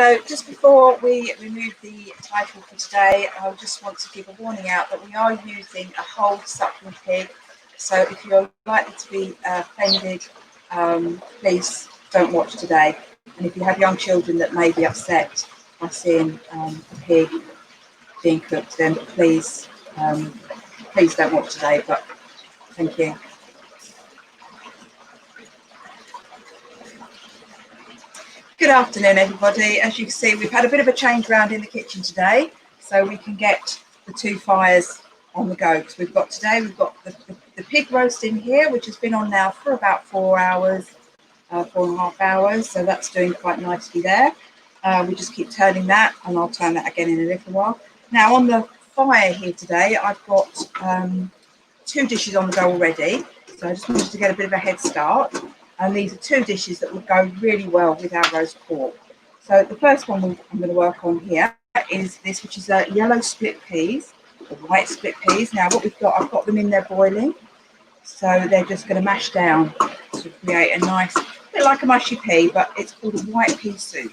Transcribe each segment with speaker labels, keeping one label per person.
Speaker 1: Hello, just before we remove the title for today, I just want to give a warning out that we are using a whole suckling pig. So if you're likely to be offended, please don't watch today. And if you have young children that may be upset by seeing a pig being cooked, then please don't watch today. But thank you. Good afternoon, everybody. As you can see, we've had a bit of a change around in the kitchen today, so we can get the two fires on the go. So we've got the pig roast in here, which has been on now for about 4 hours, 4.5 hours. So that's doing quite nicely there. We just keep turning that, and I'll turn that again in a little while. Now on the fire here today, I've got 2 dishes on the go already. So I just wanted to get a bit of a head start. And these are 2 dishes that would go really well with our roast pork. So the first one I'm going to work on here is this, which is yellow split peas, or white split peas. Now what we've got, I've got them in there boiling. So they're just going to mash down to create a nice, bit like a mushy pea, but it's called a white pea soup.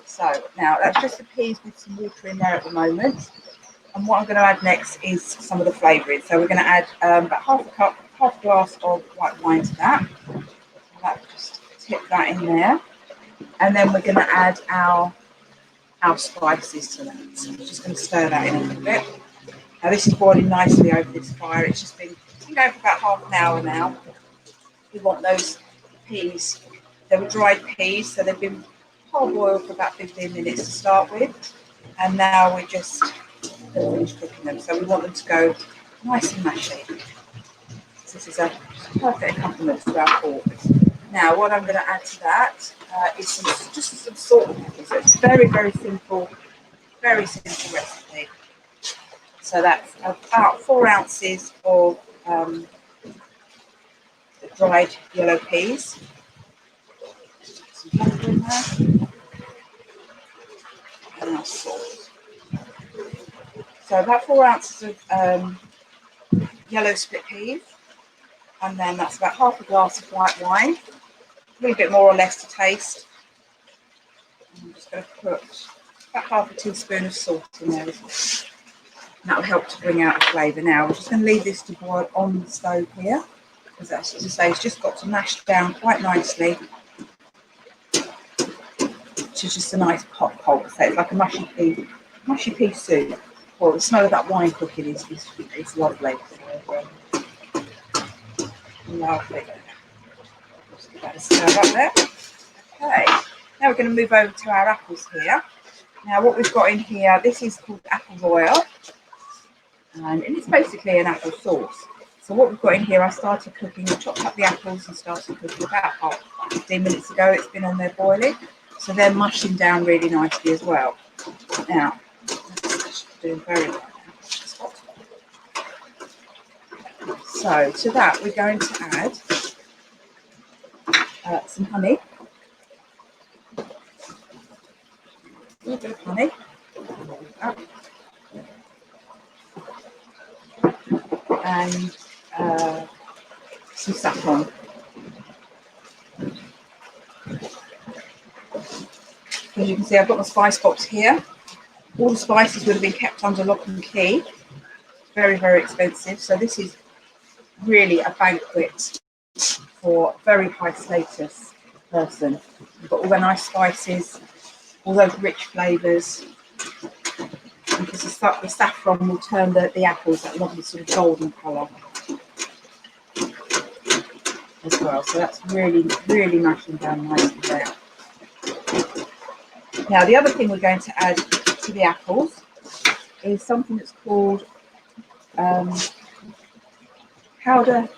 Speaker 1: So now that's just the peas with some water in there at the moment. And what I'm going to add next is some of the flavouring. So we're going to add about half a glass of white wine to that. Just tip that in there, and then we're going to add our spices to that. So I'm just going to stir that in a little bit. Now this is boiling nicely over this fire. It's been going for about half an hour now. We want those peas. They were dried peas, so they've been parboiled for about 15 minutes to start with, and now we're just going to finish cooking them. So we want them to go nice and mashy. This is a perfect accompaniment to our pork. Now, what I'm going to add to that is just some salt and pepper. So it's very, very simple recipe. So that's about 4 ounces of dried yellow peas. Some pepper in there. And our salt. So about 4 ounces of yellow split peas. And then that's about half a glass of white wine. A little bit more or less to taste. I'm just going to put about half a teaspoon of salt in there as well. And that will help to bring out a flavour. Now we're just going to leave this to boil on the stove here, because as I say, it's just got to mash down quite nicely to just a nice pot pulp. So it's like a mushy pea soup. Well, the smell of that wine cooking is lovely. Lovely. Just give that a stir up there. Okay, now we're going to move over to our apples here. Now what we've got in here, this is called apple Royalle, and it's basically an apple sauce. So what we've got in here, I started cooking, I chopped up the apples and started cooking about 15 minutes ago. It's been on there boiling, so they're mushing down really nicely as well. Now, that's doing very well now. So to that we're going to add some honey. A little bit of honey, and some saffron. As you can see, I've got my spice box here. All the spices would have been kept under lock and key. Very, very expensive. So this is really a banquet for a very high status person. You've got all the nice spices, all those rich flavours, because the saffron will turn the apples that lovely sort of golden colour as well. So that's really, really mashing down nicely there. Now the other thing we're going to add to the apples is something that's called powder,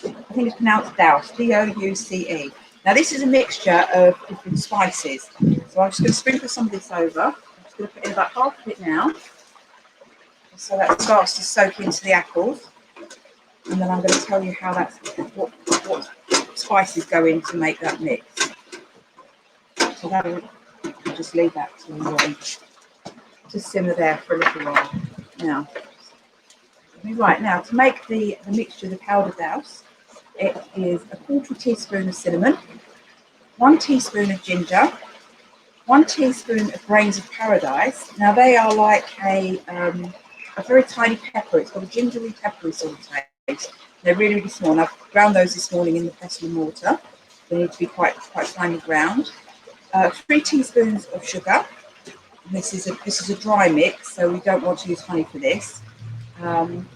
Speaker 1: I think it's pronounced douce, D-O-U-C-E. Now this is a mixture of different spices. So I'm just going to sprinkle some of this over. I'm just going to put in about half of it now, so that starts to soak into the apples. And then I'm going to tell you how what spices go in to make that mix. So I'll just leave that to simmer there for a little while. Now, right now to make the mixture, the powder douce, it is a 1/4 teaspoon of cinnamon, 1 teaspoon of ginger, 1 teaspoon of grains of paradise. Now they are like a very tiny pepper. It's got a gingery peppery sort of taste. They're really, really small. And I've ground those this morning in the pestle mortar. They need to be quite finely ground. 3 teaspoons of sugar. This is a dry mix, so we don't want to use honey for this. An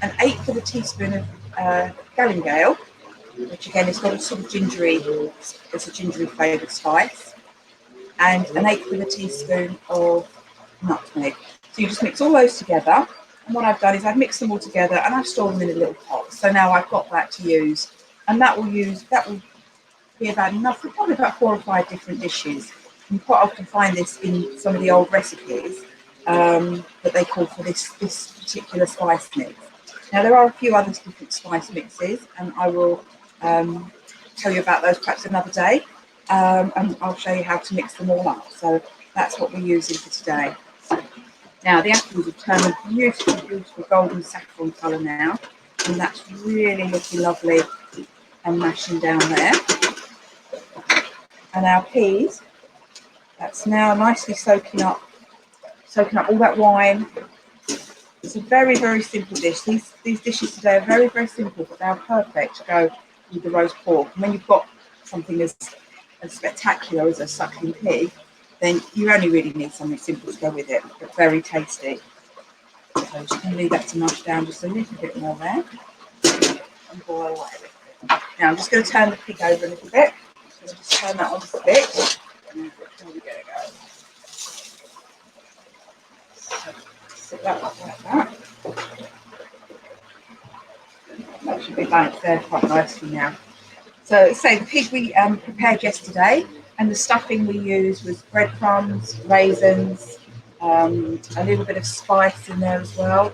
Speaker 1: 1/8 of a teaspoon of galingale, which again has got a sort of gingery, it's a gingery flavoured spice, and an 1/8 of a teaspoon of nutmeg. So you just mix all those together. And what I've done is I've mixed them all together and I've stored them in a little pot. So now I've got that to use, and that will be about enough for probably about 4 or 5 different dishes. You quite often find this in some of the old recipes that they call for this particular spice mix. Now there are a few other different spice mixes, and I will tell you about those perhaps another day, and I'll show you how to mix them all up. So that's what we're using for today. Now the apples have turned a beautiful golden saffron colour now, and that's really looking lovely and mashing down there. And our peas, that's now nicely soaking up all that wine. It's a very, very simple dish. These dishes today are very, very simple, but they're perfect to go with the roast pork. And when you've got something as spectacular as a suckling pig, then you only really need something simple to go with it, but very tasty. So I'm just going to leave that to mash down just a little bit more there and boil away a little bit. Now I'm just going to turn the pig over a little bit. So just turn that on just a bit. And there we go. So, sit that up like that. That should be balanced there quite nicely now. So say the pig we prepared yesterday, and the stuffing we used was breadcrumbs, raisins, a little bit of spice in there as well.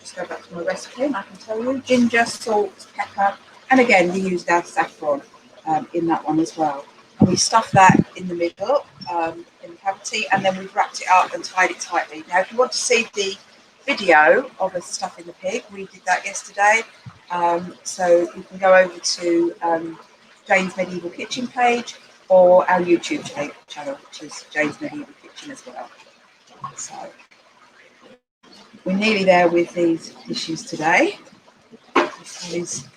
Speaker 1: Just go back to my recipe and I can tell you, ginger, salt, pepper, and again we used our saffron in that one as well. And we stuffed that in the middle, in the cavity, and then we've wrapped it up and tied it tightly. Now if you want to see the video of us stuffing the pig, we did that yesterday. So you can go over to Jane's Medieval Kitchen page or our YouTube channel, which is Jane's Medieval Kitchen as well. So we're nearly there with these dishes today. This is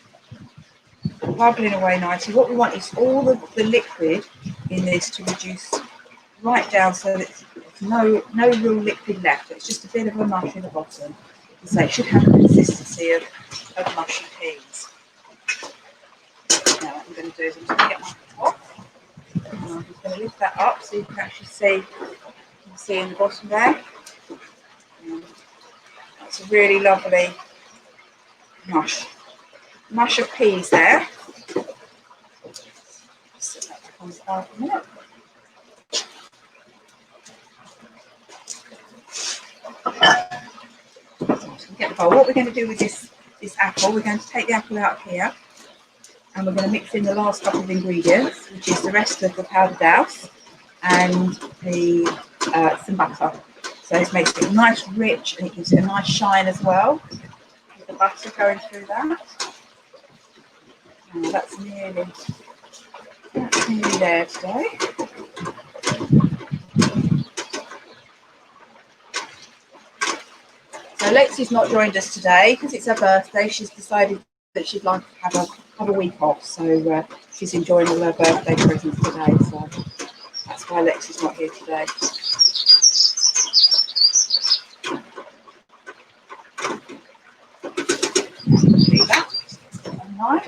Speaker 1: bubbling away nicely. What we want is all the liquid in this to reduce right down so that there's no real liquid left. It's just a bit of a mush in the bottom. So it should have the consistency of mushy peas. Now what I'm going to do is I'm just going to get my top. And I'm just going to lift that up so you can actually see in the bottom there. That's a really lovely mush of peas there. Just set that back on the fire for a minute. Get the bowl. What we're going to do with this apple, we're going to take the apple out here, and we're going to mix in the last couple of ingredients, which is the rest of the powdered house and some butter. So this makes it nice, rich, and it gives it a nice shine as well, with the butter going through that. And that's nearly there today. So Lexi's not joined us today because it's her birthday. She's decided that she'd like to have a week off. So she's enjoying all her birthday presents today. So that's why Lexi's not here today. Do that. Right.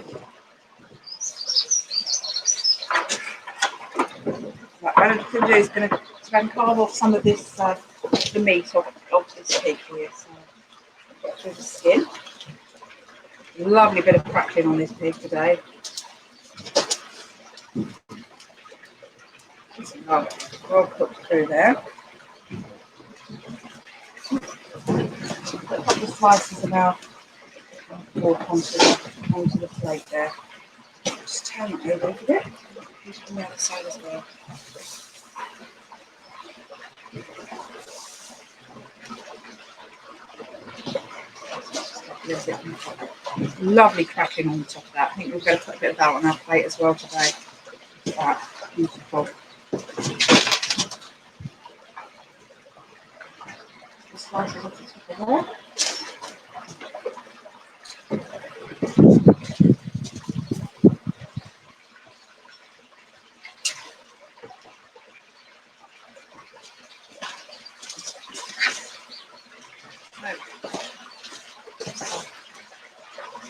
Speaker 1: What I'm going to do is going to carve off some of this, the meat off this pig here. So get through the skin. Lovely bit of crackling on this pig today. It's well cooked through there. Put a couple of slices of our pork onto the plate there. Just turn it over a little bit. Use it on the other side as well. Lovely crackling on the top of that. I think we're going to put a bit of that on our plate as well today. That's beautiful. slices off the top of there.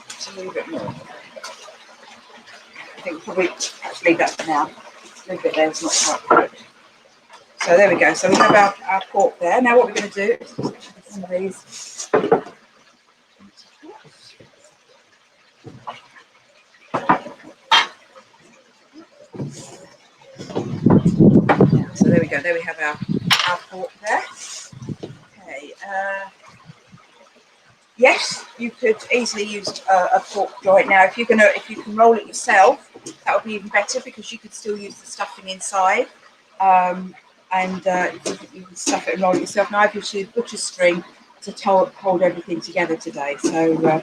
Speaker 1: Just a little bit more. I think we'll probably have to leave that for now. A little bit there is not quite good. So there we go. So we have our pork there. Now what we're going to do is just some of these. So there we go. There we have our pork there. Okay. Yes, you could easily use a pork joint. Now, if you can roll it yourself, that would be even better because you could still use the stuffing inside, and you can stuff it and roll it yourself. Now, I've used a butcher's string to hold everything together today. So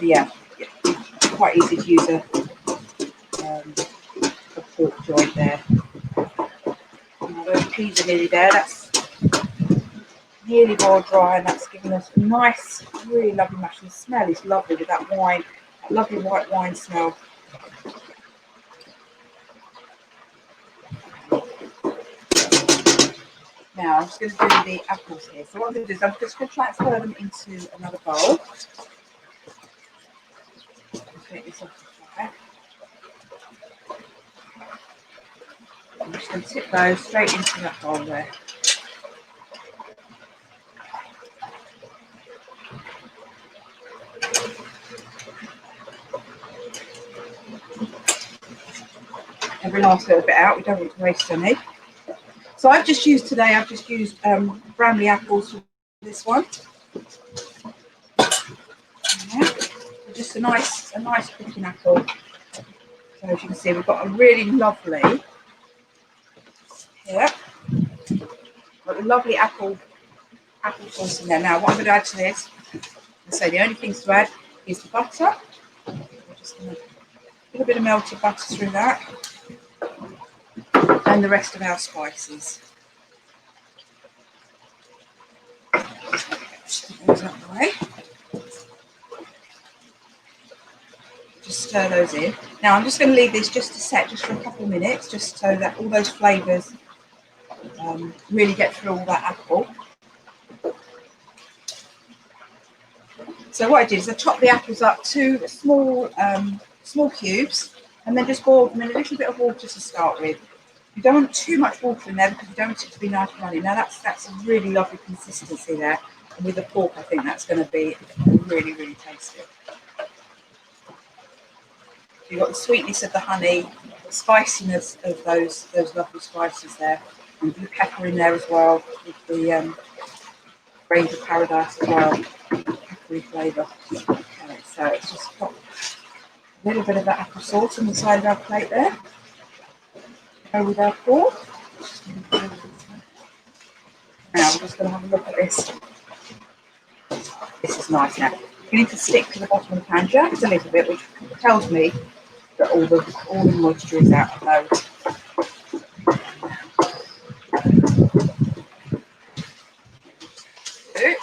Speaker 1: yeah, quite easy to use a pork joint there. Now, those peas are nearly there. That's nearly boiled dry, and that's giving us a nice, really lovely mash. The smell is lovely with that wine, that lovely white wine smell. Now I'm just going to do the apples here. So what I'm going to do is I'm just going to transfer them into another bowl. Take this off the fire. I'm just going to tip those straight into that bowl there. Every last little bit out, we don't want to waste any. So I've just used Bramley apples for this one. Yeah. Just a nice cooking apple. So as you can see, we've got a really lovely here. Got a lovely apple sauce in there. Now what I'm going to add to this, so the only things to add is the butter. We're just going to put a bit of melted butter through that. And the rest of our spices. Just put those out of the way. Just stir those in. Now I'm just going to leave this just to set just for a couple of minutes, just so that all those flavours really get through all that apple. So what I did is I chopped the apples up to small cubes, and then just boiled them in a little bit of water to start with. You don't want too much water in there because you don't want it to be nice and runny. Now that's a really lovely consistency there, and with the pork I think that's going to be really, really tasty. You've got the sweetness of the honey, the spiciness of those lovely spices there, and the pepper in there as well, with the range of paradise as well, peppery flavour. Okay, so it's just got a little bit of that apple sauce on the side of our plate there. Go with our pork. Now we're just going to have a look at this. This is nice now. You need to stick to the bottom of the pan just a little bit, which tells me that all the moisture is out of those.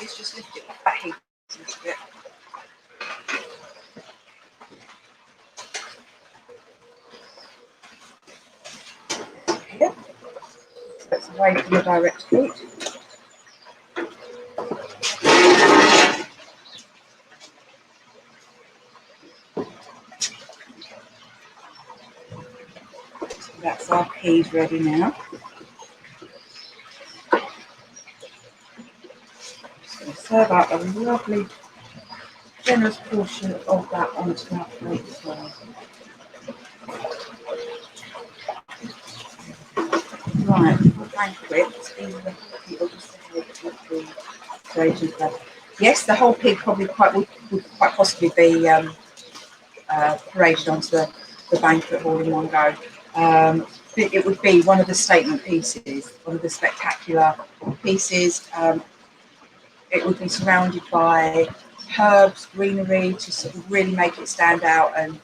Speaker 1: It's just lift it off that heat a little bit. Here. So it's away from the direct heat. That's our peas ready now. Just going to serve out a lovely, generous portion of that onto our plate as well. Right, yes, the whole pig probably would quite possibly be paraded onto the banquet all in one go. It would be one of the statement pieces, one of the spectacular pieces. It would be surrounded by herbs, greenery to sort of really make it stand out and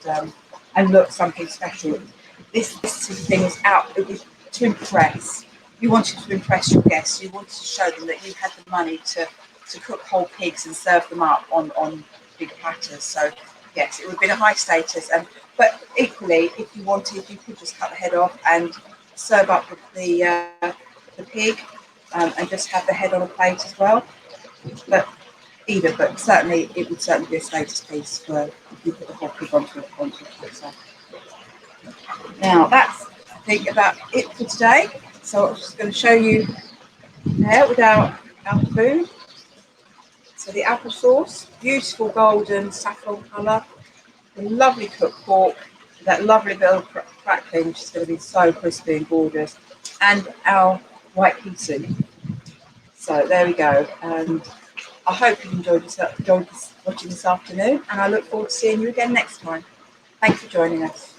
Speaker 1: look something special. This sort of thing was out. It was to impress. You wanted to impress your guests. You wanted to show them that you had the money to to cook whole pigs and serve them up on big platters. So yes, it would have been a high status. But equally, if you wanted, you could just cut the head off and serve up with the pig, and just have the head on a plate as well. But certainly it would certainly be a status piece for if you put the whole pig onto a platter. Now that's, I think, about it for today. So I'm just going to show you there with our food. So the apple sauce, beautiful golden saffron colour, the lovely cooked pork, that lovely bit of crackling, which is going to be so crispy and gorgeous, and our white pea soup. So there we go. And I hope you enjoyed watching this afternoon, and I look forward to seeing you again next time. Thanks for joining us.